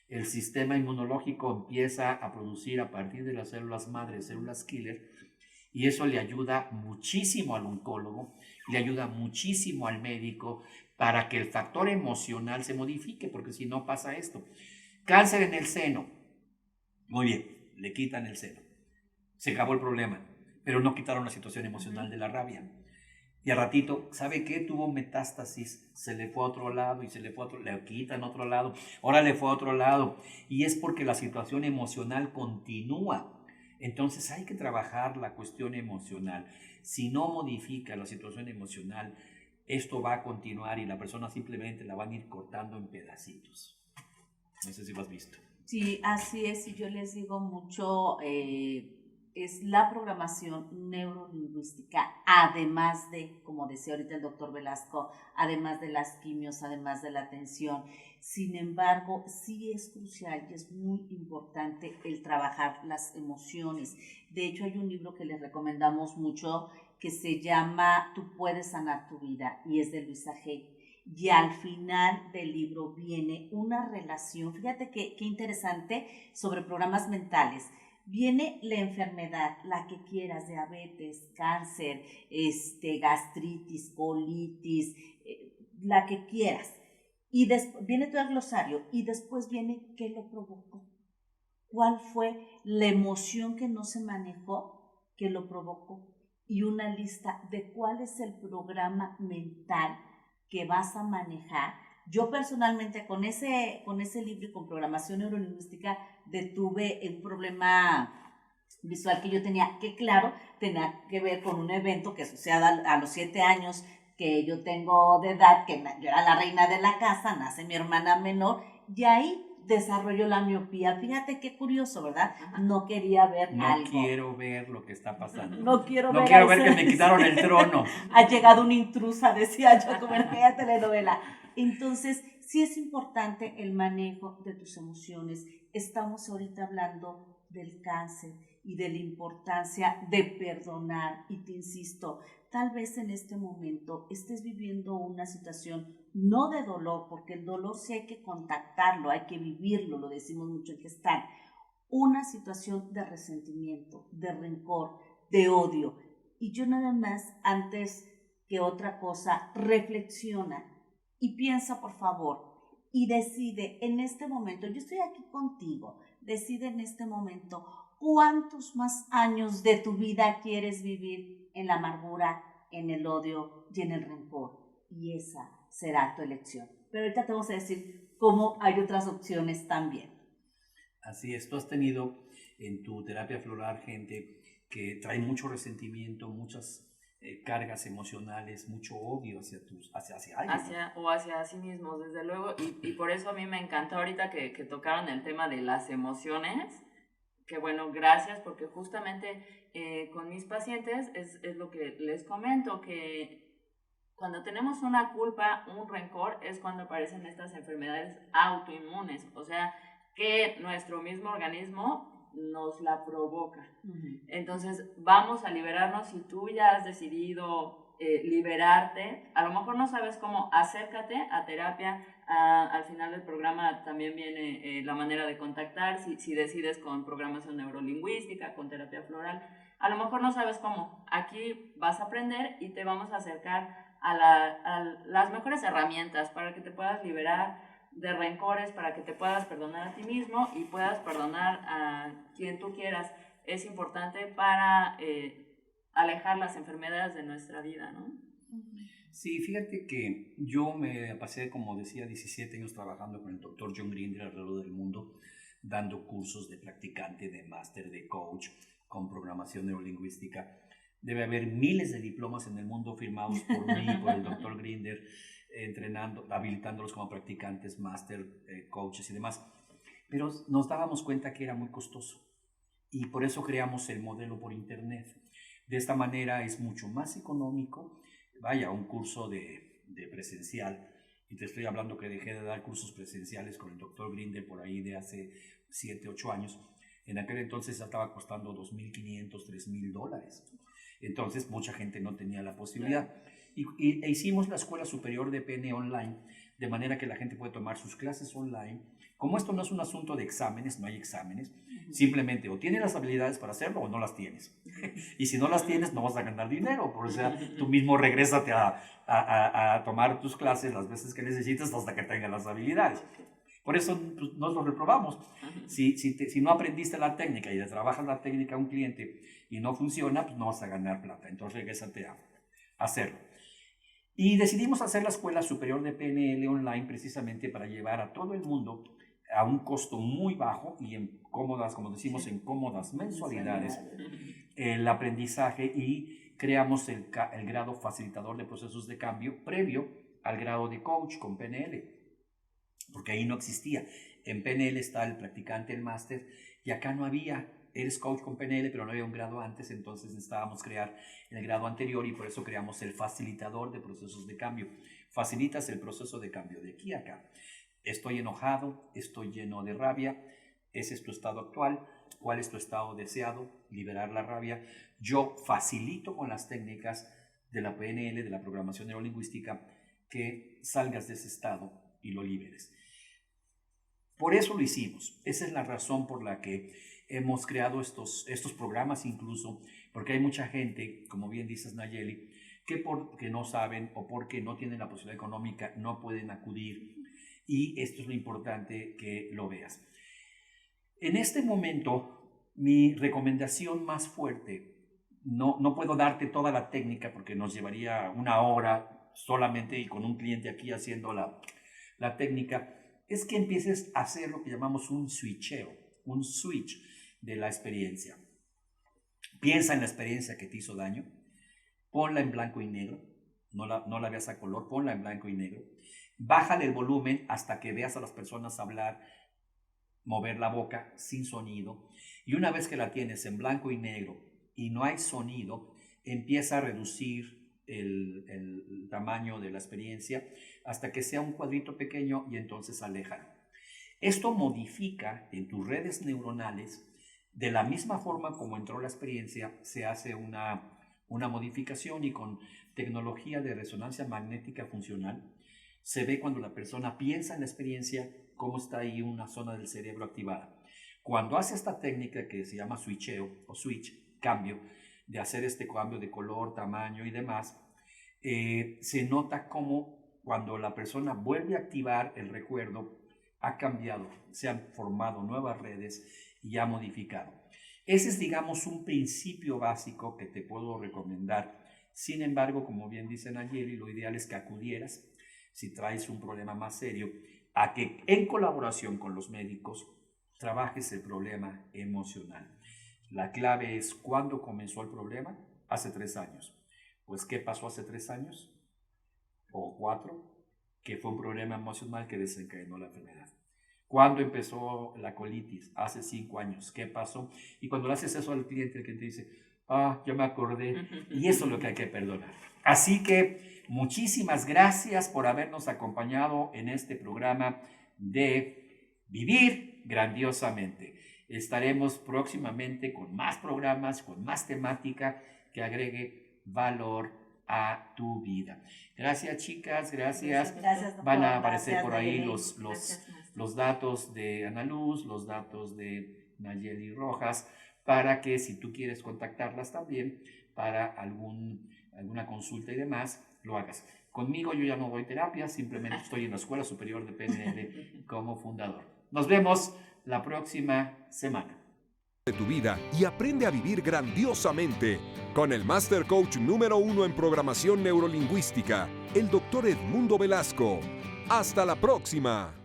el sistema inmunológico empieza a producir a partir de las células madre, células killer, y eso le ayuda muchísimo al oncólogo, le ayuda muchísimo al médico para que el factor emocional se modifique, porque si no pasa esto. Cáncer en el seno. Muy bien, le quitan el seno. Se acabó el problema, pero no quitaron la situación emocional de la rabia. Y al ratito, ¿sabe qué? Tuvo metástasis, se le fue a otro lado y se le fue a otro, le quitan otro lado, ahora le fue a otro lado. Y es porque la situación emocional continúa. Entonces hay que trabajar la cuestión emocional. Si no modifica la situación emocional, esto va a continuar y la persona simplemente la van a ir cortando en pedacitos. No sé si lo has visto. Sí, así es. Y yo les digo mucho, es la programación neurolingüística, además de, como decía ahorita el doctor Velasco, además de las quimios, además de la atención. Sin embargo, sí es crucial y es muy importante el trabajar las emociones. De hecho, hay un libro que les recomendamos mucho que se llama Tú puedes sanar tu vida y es de Luisa Hay. Y al final del libro viene una relación, fíjate qué interesante, sobre programas mentales. Viene la enfermedad, la que quieras, diabetes, cáncer, gastritis, colitis, la que quieras. Y viene todo el glosario y después viene qué lo provocó. ¿Cuál fue la emoción que no se manejó que lo provocó? y una lista de cuál es el programa mental que vas a manejar. Yo personalmente con ese libro y con programación neurolingüística detuve un problema visual que yo tenía, que claro, tenía que ver con un evento que sucede a los 7 años que yo tengo de edad, que yo era la reina de la casa, nace mi hermana menor, y ahí desarrolló la miopía. Fíjate qué curioso, ¿verdad? No quería ver algo. No quiero ver lo que está pasando. No quiero No ver, quiero ver que me quitaron el trono. Ha llegado una intrusa, decía yo, como en aquella telenovela. Entonces, sí es importante el manejo de tus emociones. Estamos ahorita hablando del cáncer y de la importancia de perdonar. Y te insisto, tal vez en este momento estés viviendo una situación no de dolor, porque el dolor sí hay que contactarlo, hay que vivirlo, lo decimos mucho en Gestal. Una situación de resentimiento, de rencor, de odio. Y yo nada más, antes que otra cosa, reflexiona y piensa, por favor, y decide en este momento, yo estoy aquí contigo, decide en este momento cuántos más años de tu vida quieres vivir en la amargura, en el odio y en el rencor. Y esa será tu elección. Pero ahorita te vamos a decir cómo hay otras opciones también. Así es, tú has tenido en tu terapia floral gente que trae mucho resentimiento, muchas cargas emocionales, mucho odio hacia alguien. Hacia sí mismos, desde luego. Y por eso a mí me encantó ahorita que tocaron el tema de las emociones. Que bueno, gracias, porque justamente con mis pacientes es lo que les comento, que cuando tenemos una culpa, un rencor, es cuando aparecen estas enfermedades autoinmunes, o sea, que nuestro mismo organismo nos la provoca. Entonces, vamos a liberarnos. Si tú ya has decidido liberarte, a lo mejor no sabes cómo, acércate a terapia. Al final del programa también viene la manera de contactar, si decides con programación neurolingüística, con terapia floral. A lo mejor no sabes cómo. Aquí vas a aprender y te vamos a acercar a las mejores herramientas para que te puedas liberar de rencores, para que te puedas perdonar a ti mismo y puedas perdonar a quien tú quieras. Es importante para alejar las enfermedades de nuestra vida, ¿no? Sí, fíjate que yo me pasé, como decía, 17 años trabajando con el doctor John Grinder alrededor del mundo, dando cursos de practicante, de máster, de coach, con programación neurolingüística. Debe haber miles de diplomas en el mundo firmados por mí, por el doctor Grinder, entrenando, habilitándolos como practicantes, máster, coaches y demás. Pero nos dábamos cuenta que era muy costoso y por eso creamos el modelo por internet. De esta manera es mucho más económico. Vaya, un curso de presencial, y te estoy hablando que dejé de dar cursos presenciales con el doctor Grinder por ahí de hace 7, 8 años. En aquel entonces ya estaba costando $2,500, $3,000. Entonces mucha gente no tenía la posibilidad. E hicimos la Escuela Superior de PNL online, de manera que la gente puede tomar sus clases online. Como esto no es un asunto de exámenes, no hay exámenes, simplemente o tienes las habilidades para hacerlo o no las tienes. Y si no las tienes, no vas a ganar dinero. O sea, tú mismo regrésate a tomar tus clases las veces que necesites hasta que tengas las habilidades. Por eso pues, nos lo reprobamos. Si no aprendiste la técnica y le trabajas la técnica a un cliente y no funciona, pues no vas a ganar plata. Entonces regrésate a hacerlo. Y decidimos hacer la Escuela Superior de PNL online precisamente para llevar a todo el mundo a un costo muy bajo y en cómodas, como decimos, en cómodas mensualidades, el aprendizaje, y creamos el grado facilitador de procesos de cambio previo al grado de coach con PNL, porque ahí no existía. En PNL está el practicante, el máster, y acá no había. Eres coach con PNL, pero no había un grado antes, entonces necesitábamos crear el grado anterior y por eso creamos el facilitador de procesos de cambio. Facilitas el proceso de cambio de aquí a acá. Estoy enojado, estoy lleno de rabia, ese es tu estado actual. ¿Cuál es tu estado deseado? Liberar la rabia. Yo facilito con las técnicas de la PNL, de la programación neurolingüística, que salgas de ese estado y lo liberes. Por eso lo hicimos. Esa es la razón por la que hemos creado estos programas, incluso porque hay mucha gente, como bien dices, Nayeli, que porque no saben o porque no tienen la posibilidad económica no pueden acudir, y esto es lo importante que lo veas. En este momento, mi recomendación más fuerte, no puedo darte toda la técnica porque nos llevaría una hora solamente y con un cliente aquí haciendo la técnica. Es que empieces a hacer lo que llamamos un switcheo, un switch de la experiencia. Piensa en la experiencia que te hizo daño, ponla en blanco y negro, no la veas a color, ponla en blanco y negro. Bájale el volumen hasta que veas a las personas hablar, mover la boca sin sonido. Y una vez que la tienes en blanco y negro y no hay sonido, empieza a reducir el tamaño de la experiencia hasta que sea un cuadrito pequeño y entonces aléjalo. Esto modifica en tus redes neuronales, de la misma forma como entró la experiencia, se hace una modificación y con tecnología de resonancia magnética funcional se ve cuando la persona piensa en la experiencia cómo está ahí una zona del cerebro activada. Cuando hace esta técnica que se llama switcheo o switch, cambio, de hacer este cambio de color, tamaño y demás, se nota cómo cuando la persona vuelve a activar el recuerdo, ha cambiado, se han formado nuevas redes y ha modificado. Ese es, digamos, un principio básico que te puedo recomendar. Sin embargo, como bien dice Nayeli, lo ideal es que acudieras, si traes un problema más serio, a que en colaboración con los médicos trabajes el problema emocional. La clave es ¿cuándo comenzó el problema? Hace 3 años. Pues ¿qué pasó hace 3 años? ¿O 4? Que fue un problema emocional que desencadenó la enfermedad. ¿Cuándo empezó la colitis? Hace 5 años. ¿Qué pasó? Y cuando le haces eso al cliente, el cliente dice, ya me acordé. Y eso es lo que hay que perdonar. Así que muchísimas gracias por habernos acompañado en este programa de Vivir Grandiosamente. Estaremos próximamente con más programas, con más temática que agregue valor a tu vida. Gracias, chicas, gracias. Gracias, doctor. Van a aparecer Gracias, por ahí Nayeli. los datos de Ana Luz, los datos de Nayeli Rojas, para que si tú quieres contactarlas también para alguna consulta y demás, lo hagas. Conmigo yo ya no doy terapia, simplemente estoy en la Escuela Superior de PNL como fundador. Nos vemos la próxima semana. De tu vida y aprende a vivir grandiosamente con el Master Coach número 1 en programación neurolingüística, el Dr. Edmundo Velasco. ¡Hasta la próxima!